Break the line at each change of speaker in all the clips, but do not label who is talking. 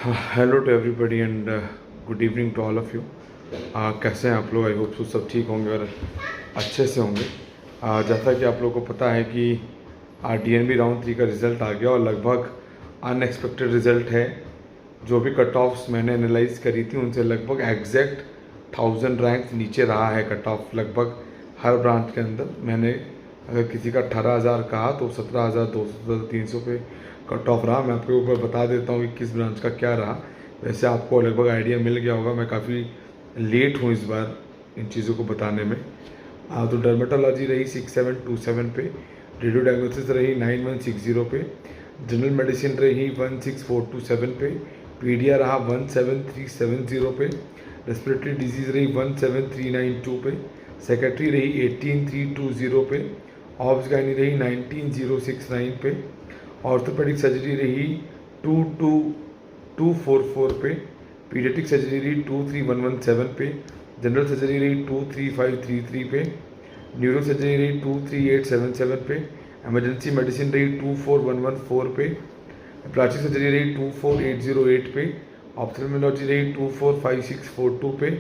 Hello to everybody and good evening to all of you. कैसे हैं आप लोग? आई होप सब ठीक होंगे और अच्छे से होंगे। जैसा कि आप लोगों को पता है कि DNB राउंड 3 का रिज़ल्ट आ गया और लगभग अनएक्सपेक्टेड रिज़ल्ट है। जो भी कट ऑफ्स मैंने एनालाइज करी थी उनसे लगभग एग्जैक्ट 1000 रैंक नीचे रहा है कट ऑफ लगभग हर ब्रांच के अंदर। मैंने अगर किसी का 18,000 कहा तो 17,200 300 पे कट ऑफ रहा। मैं आपके ऊपर बता देता हूँ कि किस ब्रांच का क्या रहा। वैसे आपको लगभग आइडिया मिल गया होगा, मैं काफ़ी लेट हूँ इस बार इन चीज़ों को बताने में। तो डर्मेटोलॉजी रही 6727 पे, रेडियो डायग्नोसिस रही 9160 पे, जनरल मेडिसिन रही 16427 पे, पीडिया रहा 17370 पे, रेस्पिरेटरी डिजीज़ रही 17392 पे, सेक्रेटरी रही 18320 पे, ऑब्स गायनी रही 19069 पे, ऑर्थोपेडिक सर्जरी रही 22244 पे, पीडियाट्रिक सर्जरी रही 23117 पे, जनरल सर्जरी रही 23533 पे, न्यूरो सर्जरी रही 23877 पे, एमरजेंसी मेडिसिन रही 24114 पे, प्लास्टिक सर्जरी रही 24808 पे, ऑप्थेल्मोलॉजी रही 245642 पे,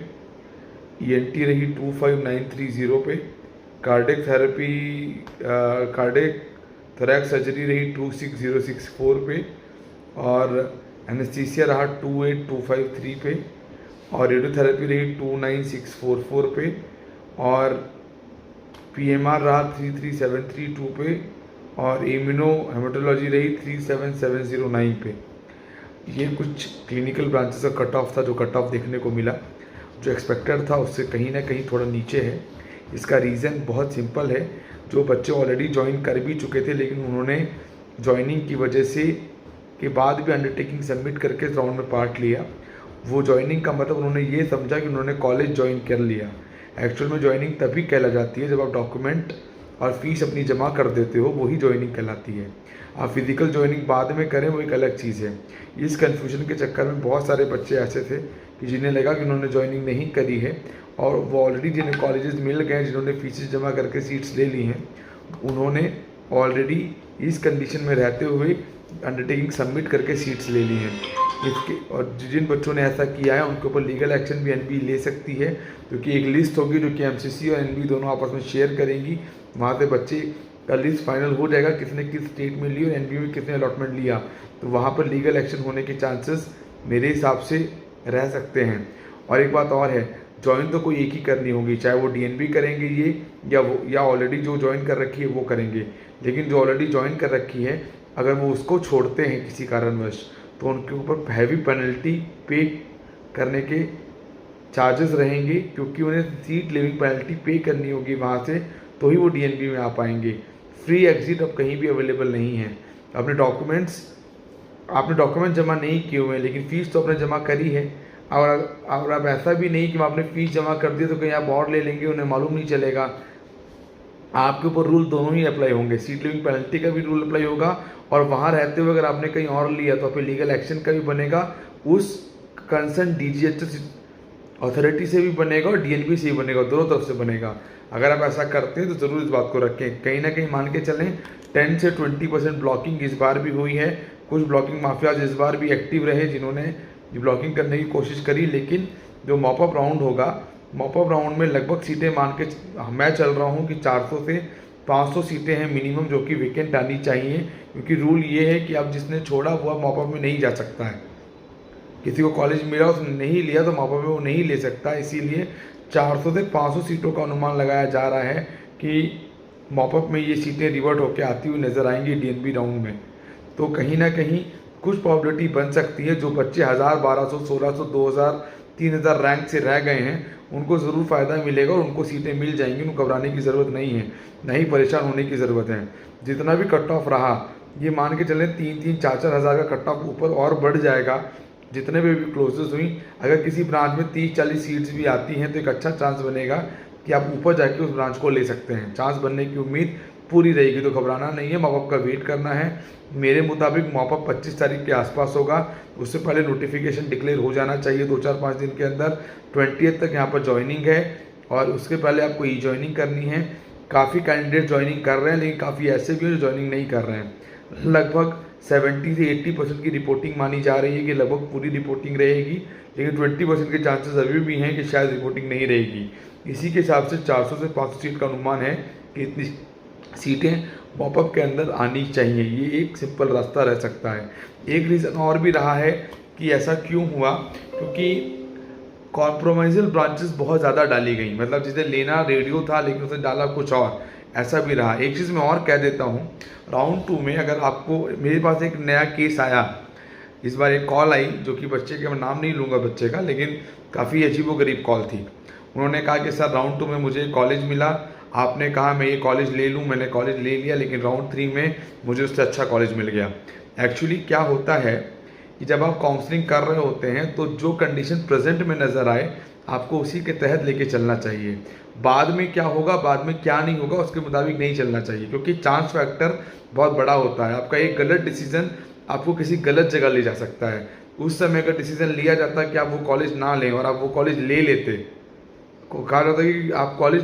ENT रही 25930 पे, cardiac therapy cardiac thorax surgery रही 26064 पे, और एनेस्थीसिया रहा 28253 पे, और रेडियोथेरेपी रही 29644 पे, और PMR रहा 33732 पे, और इम्यूनो हेमेटोलॉजी रही 37709 पे। ये कुछ क्लिनिकल ब्रांचेस का कट ऑफ था जो कट ऑफ देखने को मिला, जो एक्सपेक्टेड था उससे कहीं ना कहीं थोड़ा नीचे है। इसका रीज़न बहुत सिंपल है। जो बच्चे ऑलरेडी ज्वाइन कर भी चुके थे लेकिन उन्होंने ज्वाइनिंग की वजह से के बाद भी अंडरटेकिंग सबमिट करके इस राउंड में पार्ट लिया, वो ज्वाइनिंग का मतलब उन्होंने ये समझा कि उन्होंने कॉलेज ज्वाइन कर लिया। एक्चुअल में ज्वाइनिंग तभी कहला जाती है जब आप डॉक्यूमेंट और फीस अपनी जमा कर देते हो, वही ज्वाइनिंग कहलाती है। आप फिजिकल ज्वाइनिंग बाद में करें वो एक अलग चीज़ है। इस कन्फ्यूजन के चक्कर में बहुत सारे बच्चे ऐसे थे कि जिन्हें लगा कि उन्होंने ज्वाइनिंग नहीं करी है और वो ऑलरेडी जिन्हें कॉलेजेस मिल गए, जिन्होंने फीसेस जमा करके सीट्स ले ली हैं, उन्होंने ऑलरेडी इस कंडीशन में रहते हुए अंडरटेकिंग सबमिट करके सीट्स ले ली हैं। इसके और जिन बच्चों ने ऐसा किया है उनके ऊपर लीगल एक्शन भी NB ले सकती है, क्योंकि एक लिस्ट होगी जो कि MCC और NB दोनों आपस में शेयर करेंगी। वहाँ से बच्चे का लिस्ट फाइनल हो जाएगा किसने किस स्टेट में ली और NB में किसने अलॉटमेंट लिया, तो वहाँ पर लीगल एक्शन होने के चांसेस मेरे हिसाब से रह सकते हैं। और एक बात और है, ज्वाइन तो कोई एक ही करनी होगी, चाहे वो DNB करेंगे ये या ऑलरेडी जो ज्वाइन कर रखी है वो करेंगे। लेकिन जो ऑलरेडी ज्वाइन कर रखी है अगर वो उसको छोड़ते हैं किसी कारणवश तो उनके ऊपर हैवी पेनल्टी पे करने के चार्जेस रहेंगे, क्योंकि उन्हें सीट लिविंग पेनल्टी पे करनी होगी वहाँ से, तो ही वो DNB में आ पाएंगे। फ्री एग्जिट अब कहीं भी अवेलेबल नहीं है। आपने डॉक्यूमेंट जमा नहीं किए हुए हैं लेकिन फ़ीस तो आपने जमा करी है। और अब ऐसा भी नहीं कि आपने फ़ीस जमा कर दी तो कहीं आप और ले लेंगे, उन्हें मालूम नहीं चलेगा। आपके ऊपर रूल दोनों ही अप्लाई होंगे, सीट लिविंग पेनल्टी का भी रूल अप्लाई होगा और वहाँ रहते हुए अगर आपने कहीं और लिया तो आप लीगल एक्शन का भी बनेगा, उस कंसर्न DGHS अथॉरिटी से भी बनेगा और DNB से भी बनेगा, दोनों तरफ से बनेगा। अगर आप ऐसा करते हैं तो ज़रूर इस बात को रखें। कहीं ना कहीं मान के चलें 10 से 20% ब्लॉकिंग इस बार भी हुई है। कुछ ब्लॉकिंग माफियाज इस बार भी एक्टिव रहे जिन्होंने ब्लॉकिंग करने की कोशिश करी, लेकिन जो मॉपअप राउंड होगा, मॉपअप राउंड में लगभग सीटें मान के मैं चल रहा हूँ कि 400 से 500 सीटें हैं मिनिमम जो कि वेकेंट आनी चाहिए, क्योंकि रूल ये है कि अब जिसने छोड़ा हुआ मॉपअप में नहीं जा सकता है। किसी को कॉलेज मिला उसने नहीं लिया तो मॉपअप में वो नहीं ले सकता। इसीलिए 400 से 500 सीटों का अनुमान लगाया जा रहा है कि मॉपअप में ये सीटें रिवर्ट होकर आती हुई नज़र आएंगी DNB राउंड में। तो कहीं ना कहीं कुछ प्रॉबिलिटी बन सकती है। जो बच्चे 1000, 1200, 1600, 2000, 3000 रैंक से रह गए हैं उनको ज़रूर फ़ायदा मिलेगा और उनको सीटें मिल जाएंगी। उनको घबराने की ज़रूरत नहीं है, नहीं परेशान होने की ज़रूरत है। जितना भी कट ऑफ रहा ये मान के चलें 3-3, 4-4 हज़ार का कट ऑफ ऊपर और बढ़ जाएगा जितने भी क्लोजेस हुई। अगर किसी ब्रांच में 30-40 सीट्स भी आती हैं तो एक अच्छा चांस बनेगा कि आप ऊपर जाके उस ब्रांच को ले सकते हैं। चांस बनने की उम्मीद पूरी रहेगी, तो घबराना नहीं है, मॉपअप का वेट करना है। मेरे मुताबिक मॉपअप 25 तारीख के आसपास होगा, उससे पहले नोटिफिकेशन डिक्लेयर हो जाना चाहिए 2-4-5 दिन के अंदर। 20th तक यहाँ पर ज्वाइनिंग है और उसके पहले आपको ई ज्वाइनिंग करनी है। काफ़ी कैंडिडेट ज्वाइनिंग कर रहे हैं, लेकिन काफ़ी ऐसे भी हैं जो ज्वाइनिंग नहीं कर रहे हैं। लगभग 70 से 80% की रिपोर्टिंग मानी जा रही है कि लगभग पूरी रिपोर्टिंग रहेगी, लेकिन 20% के चांसेस अभी भी हैं कि शायद रिपोर्टिंग नहीं रहेगी। इसी के हिसाब से 400 से 500 सीट का अनुमान है कि इतनी सीटें मॉपअप के अंदर आनी चाहिए। ये एक सिंपल रास्ता रह सकता है। एक रीज़न और भी रहा है कि ऐसा क्यों हुआ, क्योंकि कॉम्प्रोमाइजल ब्रांचेस बहुत ज़्यादा डाली गई, मतलब जिसे लेना रेडियो था लेकिन उसने डाला कुछ और, ऐसा भी रहा। एक चीज़ मैं और कह देता हूँ, राउंड 2 में अगर आपको, मेरे पास एक नया केस आया इस बार, एक कॉल आई जो कि बच्चे के, मैं नाम नहीं लूँगा बच्चे का, लेकिन काफ़ी अजीबोगरीब कॉल थी। उन्होंने कहा कि सर राउंड 2 में मुझे कॉलेज मिला, आपने कहा मैं ये कॉलेज ले लूँ, मैंने कॉलेज ले लिया, लेकिन राउंड 3 में मुझे उससे अच्छा कॉलेज मिल गया। एक्चुअली क्या होता है कि जब आप काउंसलिंग कर रहे होते हैं तो जो कंडीशन प्रेजेंट में नज़र आए आपको उसी के तहत लेके चलना चाहिए। बाद में क्या होगा, बाद में क्या नहीं होगा, उसके मुताबिक नहीं चलना चाहिए, क्योंकि चांस फैक्टर बहुत बड़ा होता है। आपका एक गलत डिसीजन आपको किसी गलत जगह ले जा सकता है। उस समय अगर डिसीजन लिया जाता कि आप वो कॉलेज ना लें और आप वो कॉलेज ले लेते, कहा जाता कि आप कॉलेज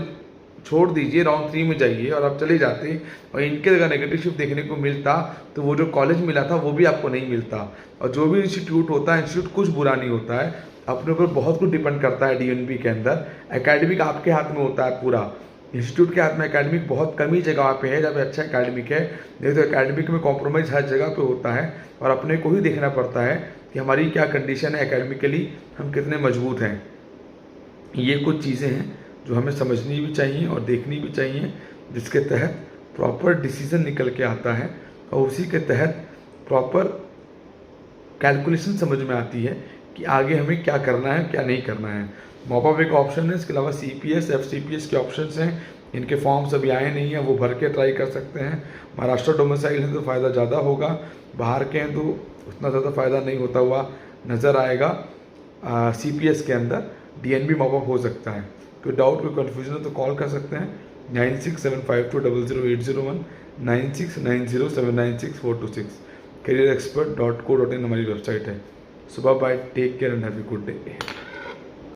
छोड़ दीजिए, राउंड 3 में जाइए, और आप चले जाते और इनके जगह नेगेटिव शिफ्ट देखने को मिलता, तो वो जो कॉलेज मिला था वो भी आपको नहीं मिलता। और जो भी इंस्टीट्यूट होता है, इंस्टीट्यूट कुछ बुरा नहीं होता है, अपने ऊपर बहुत कुछ डिपेंड करता है। डीएनबी के अंदर एकेडमिक आपके हाथ में होता है पूरा, इंस्टीट्यूट के हाथ में एकेडमिक बहुत कम ही जगह पे है जब अच्छा एकेडमिक है, नहीं तो एकेडमिक में कॉम्प्रोमाइज़ हर जगह पे होता है। और अपने को ही देखना पड़ता है कि हमारी क्या कंडीशन है एकेडमिकली, हम कितने मजबूत हैं। ये कुछ चीज़ें हैं जो हमें समझनी भी चाहिए और देखनी भी चाहिए, जिसके तहत प्रॉपर डिसीजन निकल के आता है और उसी के तहत प्रॉपर कैलकुलेशन समझ में आती है कि आगे हमें क्या करना है क्या नहीं करना है। मॉपअप एक ऑप्शन है, इसके अलावा CPS FCPS के ऑप्शंस हैं, इनके फॉर्म्स अभी आए नहीं हैं, वो भर के ट्राई कर सकते हैं। महाराष्ट्र डोमिसाइल है तो फ़ायदा ज़्यादा होगा, बाहर के हैं तो उतना ज़्यादा फ़ायदा नहीं होता हुआ नज़र आएगा। CPS के अंदर DNB मॉपअप हो सकता है। कोई डाउट कोई कन्फ्यूजन है तो कॉल कर सकते हैं 9675200801 9690796426। careerexpert.co.in हमारी वेबसाइट है। सुबह bye, take care and have a good day.